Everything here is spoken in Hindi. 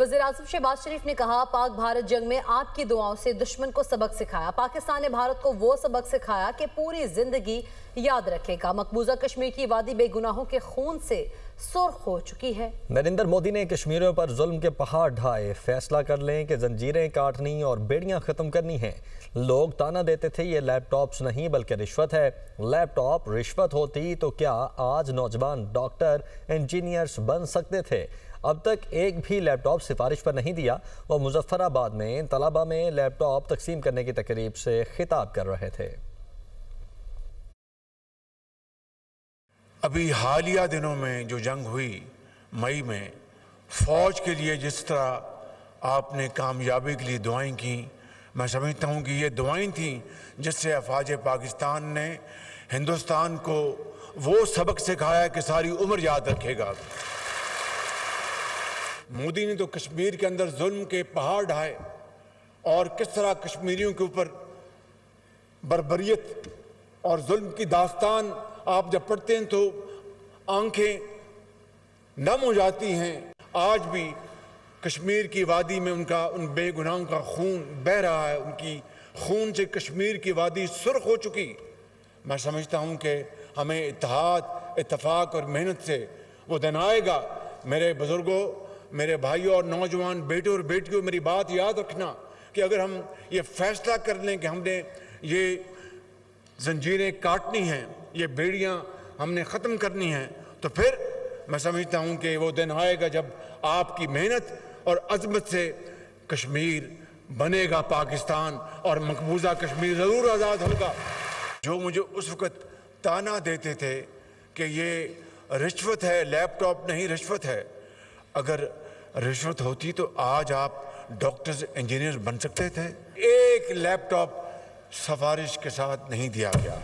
वज़ीर-ए-आज़म शहबाज शरीफ ने कहा, पाक भारत जंग में आपकी दुआओं से दुश्मन को सबक सिखाया। पाकिस्तान ने भारत को वो सबक सिखाया कि पूरी जिंदगी याद रखेगा। मकबूजा कश्मीर की वादी बेगुनाहों के खून से सुर्ख हो चुकी है। नरेंद्र मोदी ने कश्मीरियों पर जुल्म के पहाड़ ढाए। फैसला कर लें कि जंजीरें काटनी और बेड़ियां खत्म करनी हैं। लोग ताना देते थे ये लैपटॉप्स नहीं बल्कि रिश्वत है। लैपटॉप रिश्वत होती तो क्या आज नौजवान डॉक्टर इंजीनियर्स बन सकते थे? अब तक एक भी लैपटॉप सिफारिश पर नहीं दिया। वो मुजफ्फराबाद में तलबा में लैपटॉप तकसीम करने की तकरीब से खिताब कर रहे थे। अभी हालिया दिनों में जो जंग हुई मई में, फौज के लिए जिस तरह आपने कामयाबी के लिए दुआएं की, मैं समझता हूं कि ये दुआएं थी जिससे अफवाज पाकिस्तान ने हिंदुस्तान को वो सबक सिखाया कि सारी उम्र याद रखेगा। मोदी ने तो कश्मीर के अंदर जुल्म के पहाड़ ढाए और किस तरह कश्मीरियों के ऊपर बर्बरियत और जुल्म की दास्तान आप जब पढ़ते हैं तो आंखें नम हो जाती हैं। आज भी कश्मीर की वादी में उन बेगुनाहों का खून बह रहा है। उनकी खून से कश्मीर की वादी सुर्ख हो चुकी। मैं समझता हूं कि हमें इत्तेहाद, इत्तेफाक और मेहनत से वो दिन आएगा। मेरे बुजुर्गों, मेरे भाइयों और नौजवान बेटे और बेटियों, मेरी बात याद रखना कि अगर हम ये फैसला कर लें कि हमने ये जंजीरें काटनी हैं, ये बेड़ियां हमने ख़त्म करनी हैं, तो फिर मैं समझता हूं कि वो दिन आएगा जब आपकी मेहनत और अज़मत से कश्मीर बनेगा पाकिस्तान और मकबूजा कश्मीर ज़रूर आज़ाद होगा। जो मुझे उस वक़्त ताना देते थे कि ये रिश्वत है, लैपटॉप नहीं रिश्वत है, अगर रिश्वत होती तो आज आप डॉक्टर्स, इंजीनियर बन सकते थे। एक लैपटॉप सिफारिश के साथ नहीं दिया गया।